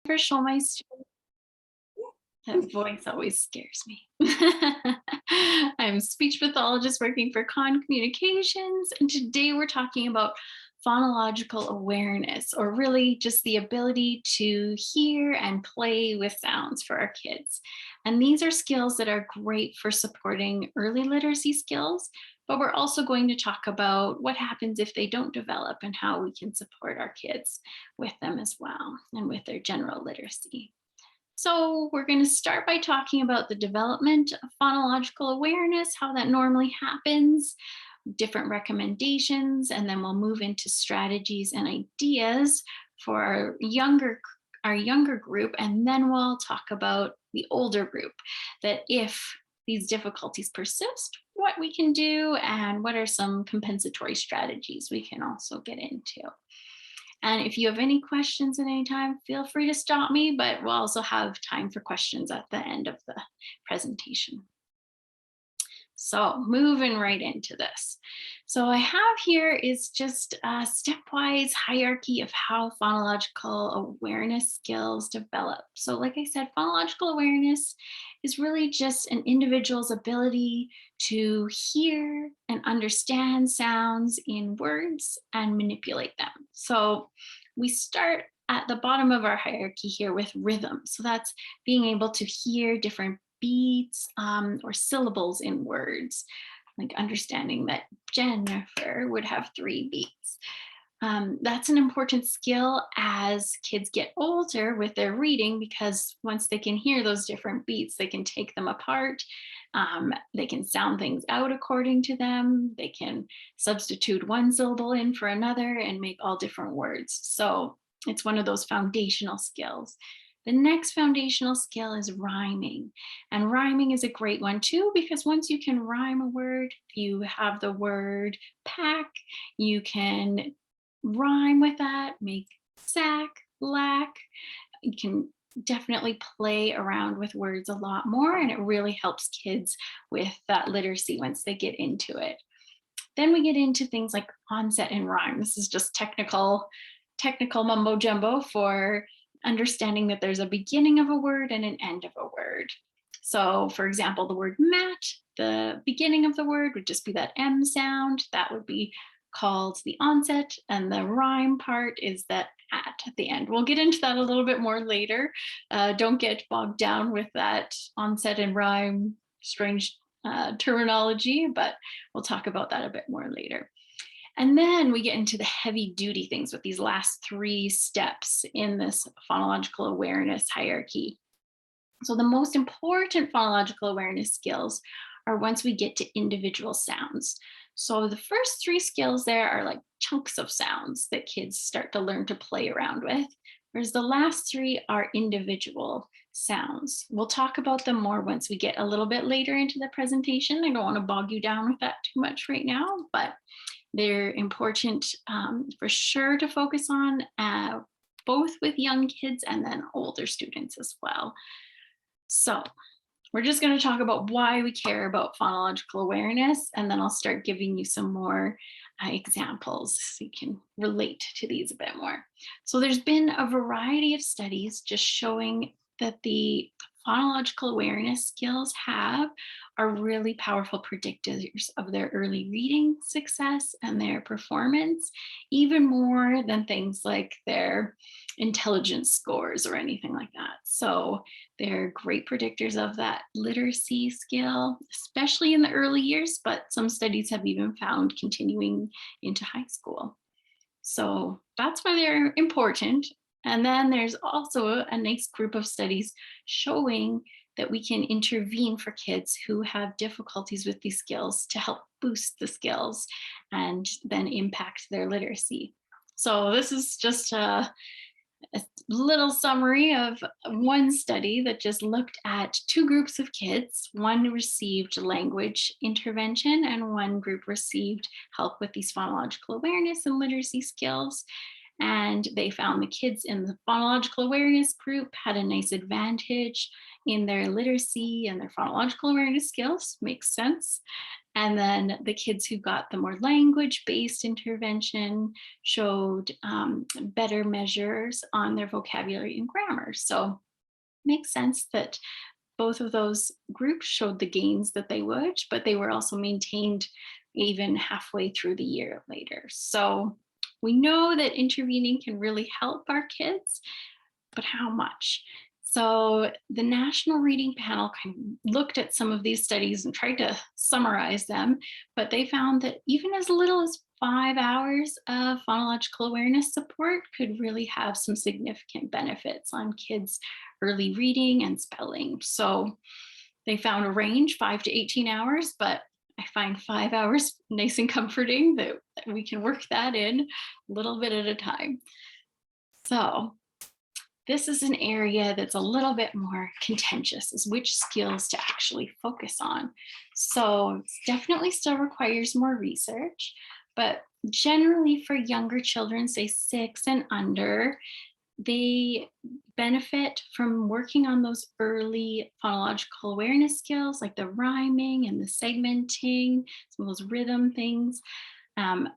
Jennifer Schulmeister. That voice always scares me. I'm a speech pathologist working for Con Communications, and today we're talking about phonological awareness, or really just the ability to hear and play with sounds for our kids. And these are skills that are great for supporting early literacy skills, but we're also going to talk about what happens if they don't develop and how we can support our kids with them as well and with their general literacy. So we're going to start by talking about the development of phonological awareness, how that normally happens, different recommendations, and then we'll move into strategies and ideas for our younger group, and then we'll talk about the older group, that if these difficulties persist, what we can do and what are some compensatory strategies we can also get into. And if you have any questions at any time, feel free to stop me, but we'll also have time for questions at the end of the presentation. So moving right into this. So I have here is just a stepwise hierarchy of how phonological awareness skills develop. So like I said, phonological awareness is really just an individual's ability to hear and understand sounds in words and manipulate them. So we start at the bottom of our hierarchy here with rhythm. So that's being able to hear different beats or syllables in words, like understanding that Jennifer would have 3 beats. That's an important skill as kids get older with their reading, because once they can hear those different beats, they can take them apart. They can sound things out according to them. They can substitute one syllable in for another and make all different words. So it's one of those foundational skills. The next foundational skill is rhyming. And rhyming is a great one too, because once you can rhyme a word, you have the word pack, you can rhyme with that, make sack, lack. You can definitely play around with words a lot more, and it really helps kids with that literacy once they get into it. Then we get into things like onset and rhyme. This is just technical mumbo jumbo for understanding that there's a beginning of a word and an end of a word. So for example, the word mat, the beginning of the word would just be that M sound. That would be called the onset, and the rhyme part is that at the end. We'll get into that a little bit more later. Don't get bogged down with that onset and rhyme strange terminology, but we'll talk about that a bit more later. And then we get into the heavy duty things with these last 3 steps in this phonological awareness hierarchy. So the most important phonological awareness skills are once we get to individual sounds. So the first 3 skills there are like chunks of sounds that kids start to learn to play around with, whereas the last 3 are individual sounds. We'll talk about them more once we get a little bit later into the presentation. I don't want to bog you down with that too much right now, but they're important for sure to focus on, both with young kids and then older students as well. So we're just going to talk about why we care about phonological awareness, and then I'll start giving you some more examples so you can relate to these a bit more. So there's been a variety of studies just showing that the phonological awareness skills are really powerful predictors of their early reading success and their performance, even more than things like their intelligence scores or anything like that. So they're great predictors of that literacy skill, especially in the early years, but some studies have even found continuing into high school. So that's why they're important. And then there's also a nice group of studies showing that we can intervene for kids who have difficulties with these skills to help boost the skills and then impact their literacy. So this is just a little summary of one study that just looked at 2 groups of kids. One received language intervention and one group received help with these phonological awareness and literacy skills. And they found the kids in the phonological awareness group had a nice advantage in their literacy and their phonological awareness skills. Makes sense. And then the kids who got the more language-based intervention showed better measures on their vocabulary and grammar. So makes sense that both of those groups showed the gains that they would, but they were also maintained even halfway through the year later. So we know that intervening can really help our kids, but how much? So the National Reading Panel kind of looked at some of these studies and tried to summarize them, but they found that even as little as 5 hours of phonological awareness support could really have some significant benefits on kids' early reading and spelling. So they found a range, 5 to 18 hours, but I find 5 hours nice and comforting that we can work that in a little bit at a time. So this is an area that's a little bit more contentious, is which skills to actually focus on. So it definitely still requires more research, but generally for younger children, say 6 and under, they benefit from working on those early phonological awareness skills like the rhyming and the segmenting, some of those rhythm things,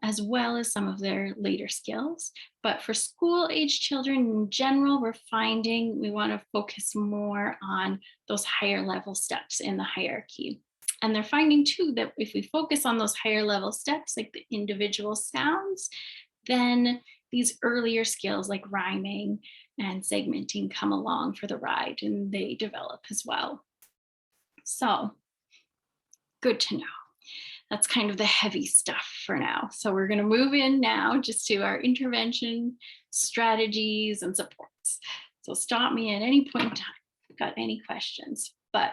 as well as some of their later skills. But for school age children in general, we're finding we want to focus more on those higher level steps in the hierarchy. And they're finding too that if we focus on those higher level steps, like the individual sounds, then these earlier skills like rhyming and segmenting come along for the ride and they develop as well. So good to know. That's kind of the heavy stuff for now. So we're going to move in now just to our intervention strategies and supports. So stop me at any point in time if you've got any questions. But